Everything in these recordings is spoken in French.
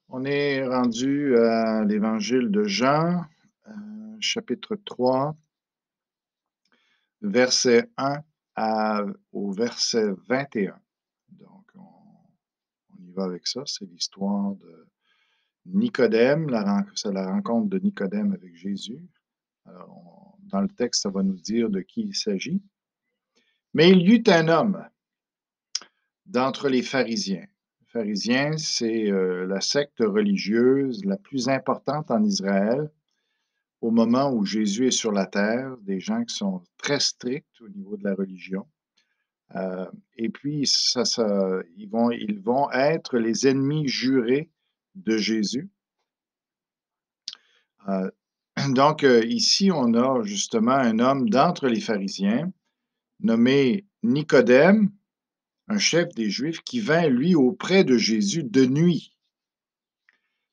On est rendu à l'Évangile de Jean, chapitre 3, verset 1 au verset 21. Donc, on y va avec ça. C'est l'histoire de Nicodème, c'est la rencontre de Nicodème avec Jésus. Alors, dans le texte, ça va nous dire de qui il s'agit. Mais il y eut un homme d'entre les pharisiens. Les pharisiens, c'est la secte religieuse la plus importante en Israël au moment où Jésus est sur la terre, des gens qui sont très stricts au niveau de la religion. Et puis, ils vont être les ennemis jurés de Jésus. Euh, donc, ici, on a justement un homme d'entre les pharisiens nommé Nicodème, un chef des Juifs, qui vint, lui, auprès de Jésus de nuit.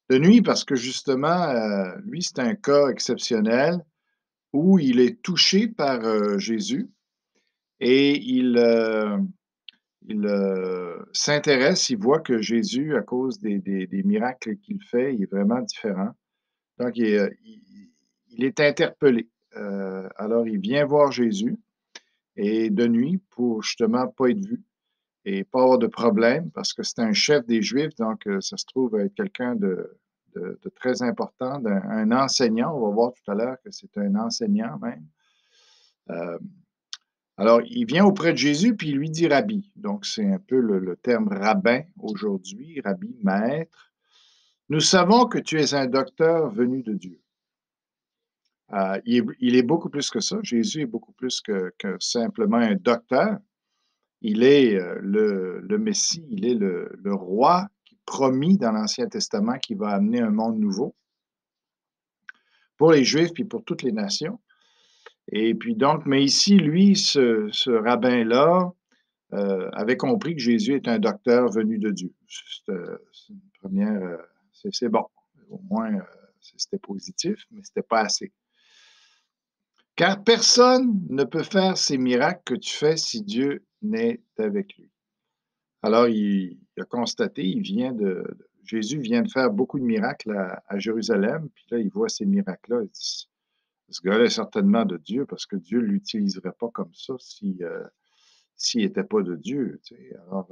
De nuit parce que justement, lui, c'est un cas exceptionnel où il est touché par Jésus et il s'intéresse, il voit que Jésus, à cause des miracles qu'il fait, il est vraiment différent. Donc, il est interpellé. Alors, il vient voir Jésus et de nuit pour justement pas être vu et pas avoir de problème parce que c'est un chef des Juifs, donc ça se trouve être quelqu'un de très important, un enseignant. On va voir tout à l'heure que c'est un enseignant même. Euh, Alors, il vient auprès de Jésus, puis il lui dit rabbi. Donc, c'est un peu le terme rabbin aujourd'hui, rabbi, maître. Nous savons que tu es un docteur venu de Dieu. Il est beaucoup plus que ça. Jésus est beaucoup plus que simplement un docteur. Il est le Messie, il est le roi promis dans l'Ancien Testament qui va amener un monde nouveau pour les Juifs puis pour toutes les nations. Et puis donc, mais ici, lui, ce rabbin-là, avait compris que Jésus est un docteur venu de Dieu. C'est une première, c'est bon. Au moins, c'était positif, mais c'était pas assez. Car personne ne peut faire ces miracles que tu fais si Dieu n'est avec lui. Alors, il a constaté, Jésus vient de faire beaucoup de miracles à Jérusalem, puis là, il voit ces miracles-là, il dit, ce gars-là est certainement de Dieu, parce que Dieu ne l'utiliserait pas comme ça s'il n'était pas de Dieu. Tu sais. Alors,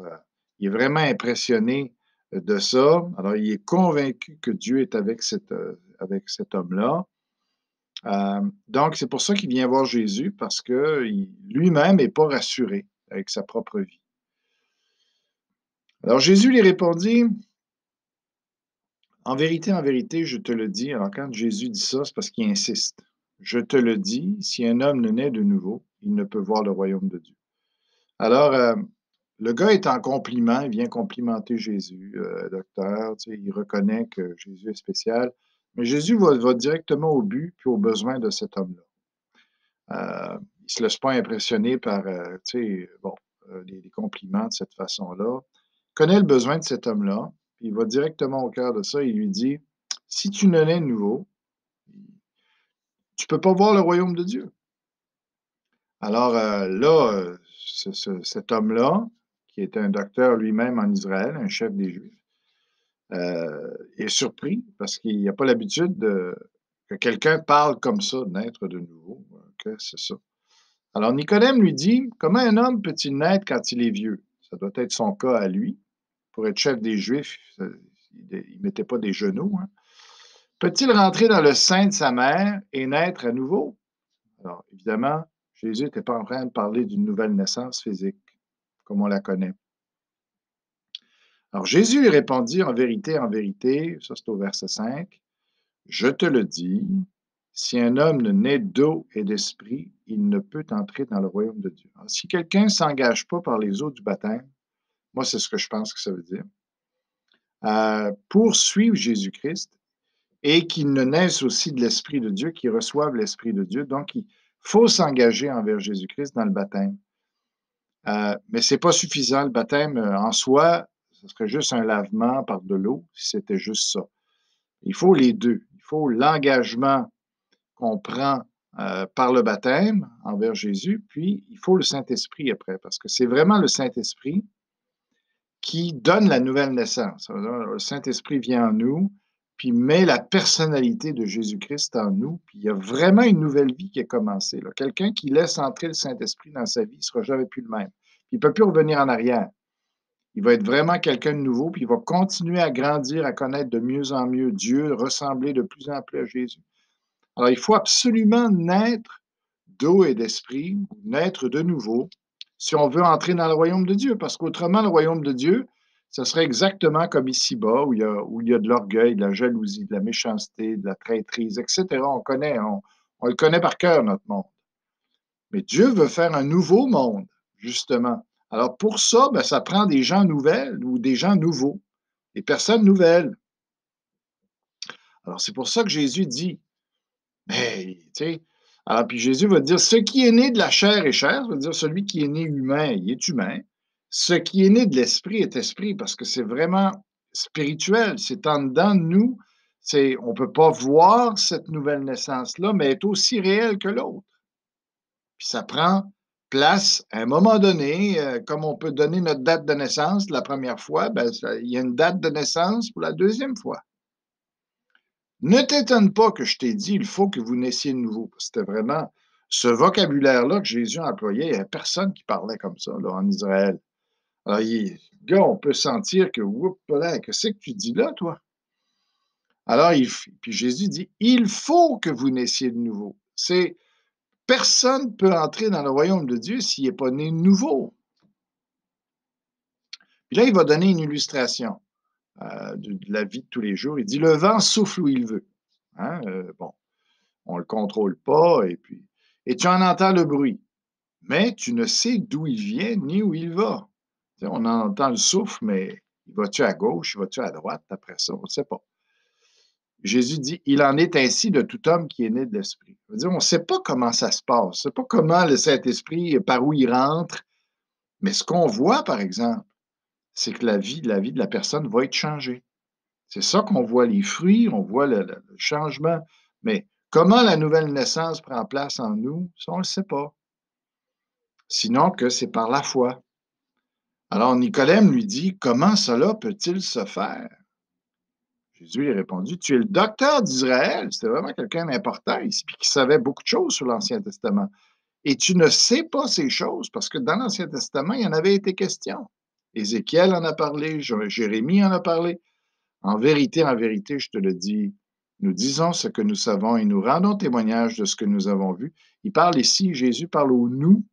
il est vraiment impressionné de ça. Alors, il est convaincu que Dieu est avec cet homme-là. Donc, c'est pour ça qu'il vient voir Jésus, parce que lui-même n'est pas rassuré avec sa propre vie. Alors, Jésus lui répondit, en vérité, je te le dis. Alors, quand Jésus dit ça, c'est parce qu'il insiste. Je te le dis, si un homme ne naît de nouveau, il ne peut voir le royaume de Dieu. Alors, le gars est en compliment, il vient complimenter Jésus, docteur, tu sais, il reconnaît que Jésus est spécial, mais Jésus va directement au but puis aux besoins de cet homme-là. Il ne se laisse pas impressionner par, tu sais, bon, les compliments de cette façon-là. Il connaît le besoin de cet homme-là, puis il va directement au cœur de ça, il lui dit, si tu ne nais de nouveau, tu ne peux pas voir le royaume de Dieu. Alors là, cet homme-là, qui est un docteur lui-même en Israël, un chef des Juifs, est surpris parce qu'il n'a pas l'habitude que quelqu'un parle comme ça, de naître de nouveau. Que c'est ça. Alors Nicodème lui dit, comment un homme peut-il naître quand il est vieux? Ça doit être son cas à lui. Pour être chef des Juifs, il ne mettait pas des genoux. Hein. Peut-il rentrer dans le sein de sa mère et naître à nouveau? Alors, évidemment, Jésus n'était pas en train de parler d'une nouvelle naissance physique, comme on la connaît. Alors, Jésus lui répondit, en vérité, ça c'est au verset 5, je te le dis, si un homme ne naît d'eau et d'esprit, il ne peut entrer dans le royaume de Dieu. Alors, si quelqu'un ne s'engage pas par les eaux du baptême, moi c'est ce que je pense que ça veut dire, pour suivre Jésus-Christ et qu'il ne naisse aussi de l'Esprit de Dieu, qu'il reçoive l'Esprit de Dieu, donc il faut s'engager envers Jésus-Christ dans le baptême. Mais ce n'est pas suffisant. Le baptême en soi, ce serait juste un lavement par de l'eau, si c'était juste ça. Il faut les deux. Il faut l'engagement qu'on prend par le baptême envers Jésus, puis il faut le Saint-Esprit après, parce que c'est vraiment le Saint-Esprit qui donne la nouvelle naissance. Alors, le Saint-Esprit vient en nous, puis met la personnalité de Jésus-Christ en nous, puis il y a vraiment une nouvelle vie qui a commencé. Quelqu'un qui laisse entrer le Saint-Esprit dans sa vie ne sera jamais plus le même. Il ne peut plus revenir en arrière. Il va être vraiment quelqu'un de nouveau, puis il va continuer à grandir, à connaître de mieux en mieux Dieu, ressembler de plus en plus à Jésus. Alors, il faut absolument naître d'eau et d'esprit, naître de nouveau, si on veut entrer dans le royaume de Dieu, parce qu'autrement, le royaume de Dieu, ce serait exactement comme ici-bas, où il y a de l'orgueil, de la jalousie, de la méchanceté, de la traîtrise, etc. On le connaît par cœur, notre monde. Mais Dieu veut faire un nouveau monde, justement. Alors, pour ça, ben, ça prend des gens nouvelles ou des gens nouveaux, des personnes nouvelles. Alors, c'est pour ça que Jésus dit, mais, tu sais, alors, puis Jésus va dire, ce qui est né de la chair est chair, ça veut dire celui qui est né humain, il est humain. Ce qui est né de l'esprit est esprit, parce que c'est vraiment spirituel, c'est en dedans de nous. On ne peut pas voir cette nouvelle naissance-là, mais elle est aussi réelle que l'autre. Puis ça prend place à un moment donné, comme on peut donner notre date de naissance la première fois, ben, il y a une date de naissance pour la deuxième fois. Ne t'étonne pas que je t'ai dit, il faut que vous naissiez de nouveau. C'était vraiment ce vocabulaire-là que Jésus employait. Il n'y avait personne qui parlait comme ça là, en Israël. Alors, gars, on peut sentir que, qu'est-ce que tu dis là, toi? Alors, puis Jésus dit, il faut que vous naissiez de nouveau. Personne ne peut entrer dans le royaume de Dieu s'il n'est pas né de nouveau. Puis là, il va donner une illustration de la vie de tous les jours. Il dit, le vent souffle où il veut. Hein? Bon, on ne le contrôle pas, et tu en entends le bruit, mais tu ne sais d'où il vient ni où il va. On entend le souffle, mais va-tu à gauche, va-tu à droite après ça? On ne sait pas. Jésus dit, il en est ainsi de tout homme qui est né de l'Esprit. On ne sait pas comment ça se passe, on ne sait pas comment le Saint-Esprit, par où il rentre, mais ce qu'on voit, par exemple, c'est que la vie de la personne va être changée. C'est ça qu'on voit, les fruits, on voit le changement, mais comment la nouvelle naissance prend place en nous, ça, on ne le sait pas. Sinon que c'est par la foi. Alors Nicodème lui dit, comment cela peut-il se faire? Jésus lui a répondu, tu es le docteur d'Israël, c'était vraiment quelqu'un d'important ici, puis qui savait beaucoup de choses sur l'Ancien Testament. Et tu ne sais pas ces choses, parce que dans l'Ancien Testament, il y en avait été question. Ézéchiel en a parlé, Jérémie en a parlé. En vérité, je te le dis, nous disons ce que nous savons et nous rendons témoignage de ce que nous avons vu. Il parle ici, Jésus parle au nous,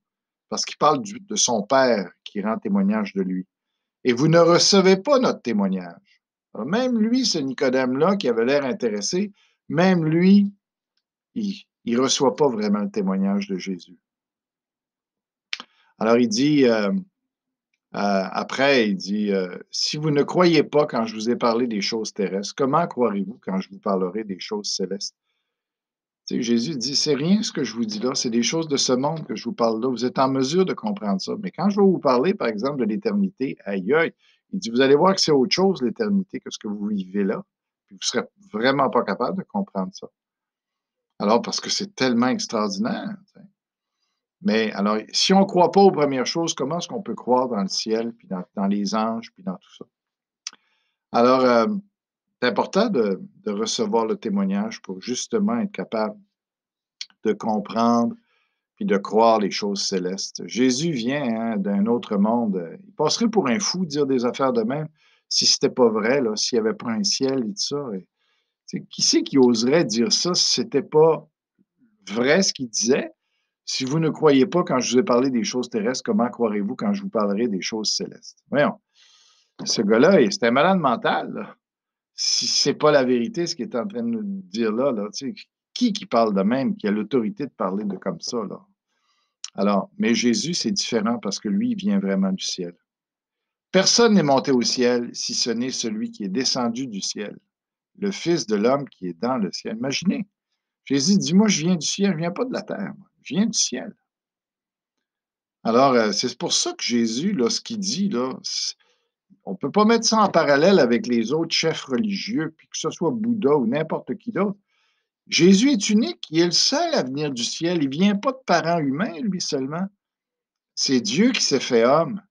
parce qu'il parle de son Père qui rend témoignage de lui. Et vous ne recevez pas notre témoignage. Alors même lui, ce Nicodème-là, qui avait l'air intéressé, même lui, il ne reçoit pas vraiment le témoignage de Jésus. Alors il dit, après, il dit, si vous ne croyez pas quand je vous ai parlé des choses terrestres, comment croirez-vous quand je vous parlerai des choses célestes? Tu sais, Jésus dit, c'est rien ce que je vous dis là, c'est des choses de ce monde que je vous parle là. Vous êtes en mesure de comprendre ça. Mais quand je vais vous parler, par exemple, de l'éternité, aïe, aïe, il dit, vous allez voir que c'est autre chose, l'éternité, que ce que vous vivez là. Puis vous ne serez vraiment pas capable de comprendre ça. Alors, parce que c'est tellement extraordinaire. Tu sais. Mais alors, si on ne croit pas aux premières choses, comment est-ce qu'on peut croire dans le ciel, puis dans les anges, puis dans tout ça? Alors, c'est important de recevoir le témoignage pour justement être capable de comprendre puis de croire les choses célestes. Jésus vient d'un autre monde. Il passerait pour un fou de dire des affaires de même si ce n'était pas vrai, s'il n'y avait pas un ciel et tout ça. Qui c'est qui oserait dire ça si ce n'était pas vrai ce qu'il disait? Si vous ne croyez pas quand je vous ai parlé des choses terrestres, comment croirez-vous quand je vous parlerai des choses célestes? Voyons, ce gars-là, c'est un malade mental. Là. Si ce n'est pas la vérité, ce qu'il est en train de nous dire là, qui parle de même, qui a l'autorité de parler de comme ça? Là? Alors, mais Jésus, c'est différent parce que lui, il vient vraiment du ciel. Personne n'est monté au ciel si ce n'est celui qui est descendu du ciel, le Fils de l'homme qui est dans le ciel. Imaginez, Jésus dit, moi, je viens du ciel, je ne viens pas de la terre, je viens du ciel. Alors, c'est pour ça que Jésus, là, ce qu'il dit, là, on ne peut pas mettre ça en parallèle avec les autres chefs religieux, puis que ce soit Bouddha ou n'importe qui d'autre. Jésus est unique, il est le seul à venir du ciel, il ne vient pas de parents humains, lui seulement. C'est Dieu qui s'est fait homme.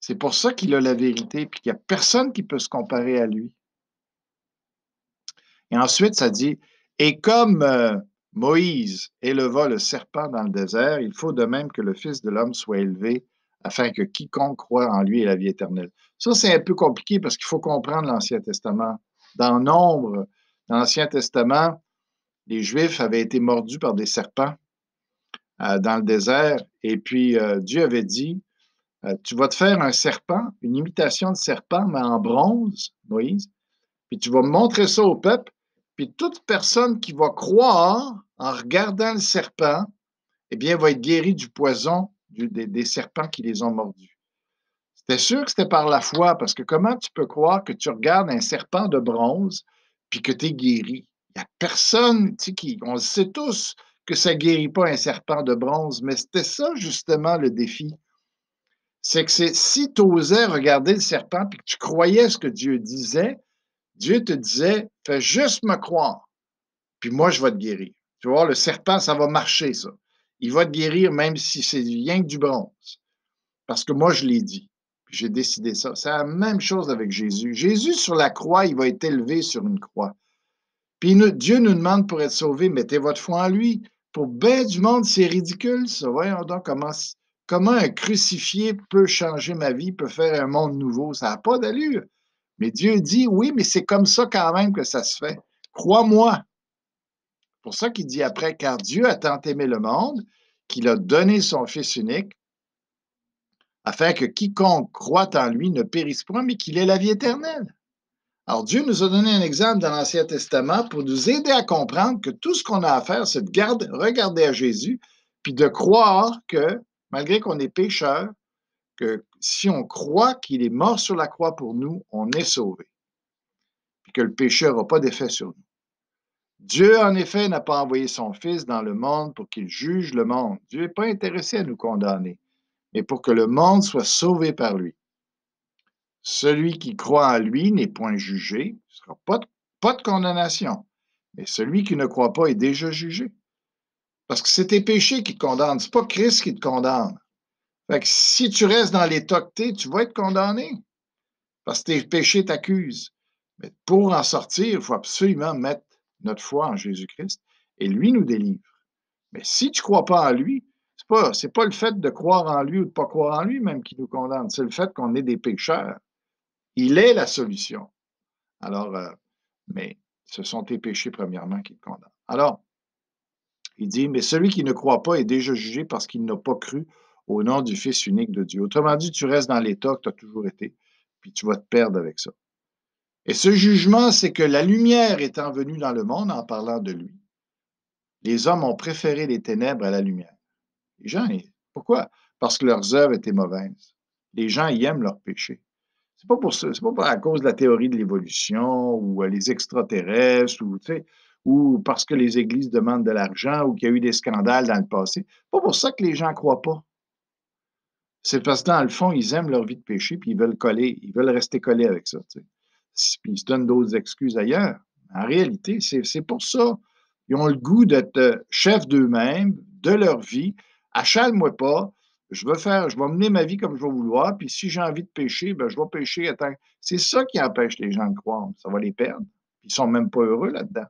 C'est pour ça qu'il a la vérité, puis qu'il n'y a personne qui peut se comparer à lui. Et ensuite, ça dit, et comme Moïse éleva le serpent dans le désert, il faut de même que le Fils de l'homme soit élevé, afin que quiconque croit en lui ait la vie éternelle. Ça, c'est un peu compliqué parce qu'il faut comprendre l'Ancien Testament. Dans Nombre, dans l'Ancien Testament, les Juifs avaient été mordus par des serpents dans le désert, et puis Dieu avait dit, tu vas te faire un serpent, une imitation de serpent, mais en bronze, Moïse, puis tu vas montrer ça au peuple, puis toute personne qui va croire en regardant le serpent, eh bien, va être guérie du poison des serpents qui les ont mordus. C'était sûr que c'était par la foi, parce que comment tu peux croire que tu regardes un serpent de bronze, puis que tu es guéri? Il n'y a personne, tu sais, on le sait tous que ça ne guérit pas un serpent de bronze, mais c'était ça justement le défi. C'est que si tu osais regarder le serpent, puis que tu croyais ce que Dieu disait, Dieu te disait, fais juste me croire, puis moi, je vais te guérir. Tu vas voir, le serpent, ça va marcher, ça. Il va te guérir même si c'est rien que du bronze. Parce que moi, je l'ai dit. Puis j'ai décidé ça. C'est la même chose avec Jésus. Jésus, sur la croix, il va être élevé sur une croix. Puis Dieu nous demande pour être sauvé, mettez votre foi en lui. Pour bien du monde, c'est ridicule, ça. Voyons donc comment un crucifié peut changer ma vie, peut faire un monde nouveau. Ça n'a pas d'allure. Mais Dieu dit, oui, mais c'est comme ça quand même que ça se fait. Crois-moi. C'est pour ça qu'il dit après, car Dieu a tant aimé le monde qu'il a donné son Fils unique, afin que quiconque croit en lui ne périsse point, mais qu'il ait la vie éternelle. Alors Dieu nous a donné un exemple dans l'Ancien Testament pour nous aider à comprendre que tout ce qu'on a à faire, c'est de regarder à Jésus, puis de croire que, malgré qu'on est pécheur, que si on croit qu'il est mort sur la croix pour nous, on est sauvé, puis que le péché n'aura pas d'effet sur nous. Dieu, en effet, n'a pas envoyé son Fils dans le monde pour qu'il juge le monde. Dieu n'est pas intéressé à nous condamner, mais pour que le monde soit sauvé par lui. Celui qui croit en lui n'est point jugé, il ne sera pas de condamnation. Mais celui qui ne croit pas est déjà jugé. Parce que c'est tes péchés qui te condamnent, ce n'est pas Christ qui te condamne. Fait que si tu restes dans l'état que tu es, tu vas être condamné. Parce que tes péchés t'accusent. Mais pour en sortir, il faut absolument mettre notre foi en Jésus-Christ et lui nous délivre. Mais si tu ne crois pas en lui, c'est pas le fait de croire en lui ou de ne pas croire en lui même qui nous condamne, c'est le fait qu'on est des pécheurs. Il est la solution. Alors, mais ce sont tes péchés premièrement qui te condamnent. Alors, il dit, mais celui qui ne croit pas est déjà jugé parce qu'il n'a pas cru au nom du Fils unique de Dieu. Autrement dit, tu restes dans l'état que tu as toujours été, puis tu vas te perdre avec ça. Et ce jugement, c'est que la lumière étant venue dans le monde en parlant de lui, les hommes ont préféré les ténèbres à la lumière. Les gens, pourquoi? Parce que leurs œuvres étaient mauvaises. Les gens y aiment leur péché. C'est pas pour ça, c'est pas à cause de la théorie de l'évolution ou les extraterrestres ou parce que les églises demandent de l'argent ou qu'il y a eu des scandales dans le passé. C'est pas pour ça que les gens ne croient pas. C'est parce que dans le fond, ils aiment leur vie de péché puis ils veulent rester collés avec ça. Puis ils se donnent d'autres excuses ailleurs. En réalité, c'est pour ça. Ils ont le goût d'être chefs d'eux-mêmes, de leur vie. Achale-moi pas. Je vais mener ma vie comme je vais vouloir. Puis si j'ai envie de pécher, ben, je vais pécher. C'est ça qui empêche les gens de croire. Ça va les perdre. Ils ne sont même pas heureux là-dedans.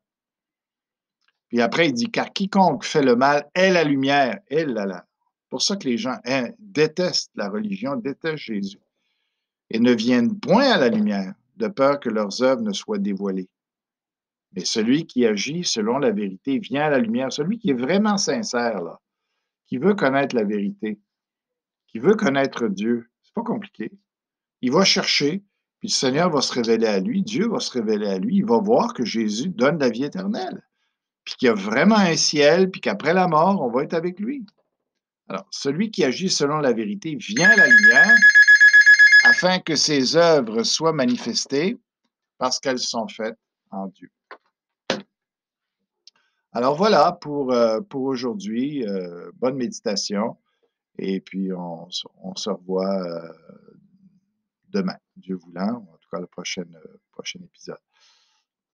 Puis après, il dit, car quiconque fait le mal est la lumière. Et là. C'est pour ça que les gens détestent la religion, détestent Jésus. Et ne viennent point à la lumière, de peur que leurs œuvres ne soient dévoilées. Mais celui qui agit selon la vérité vient à la lumière. Celui qui est vraiment sincère, là, qui veut connaître la vérité, qui veut connaître Dieu, c'est pas compliqué. Il va chercher, puis le Seigneur va se révéler à lui, Dieu va se révéler à lui, il va voir que Jésus donne la vie éternelle, puis qu'il y a vraiment un ciel, puis qu'après la mort, on va être avec lui. Alors, celui qui agit selon la vérité vient à la lumière afin que ses œuvres soient manifestées parce qu'elles sont faites en Dieu. Alors voilà pour aujourd'hui. Bonne méditation. Et puis, on se revoit demain, Dieu voulant, ou en tout cas le prochain épisode.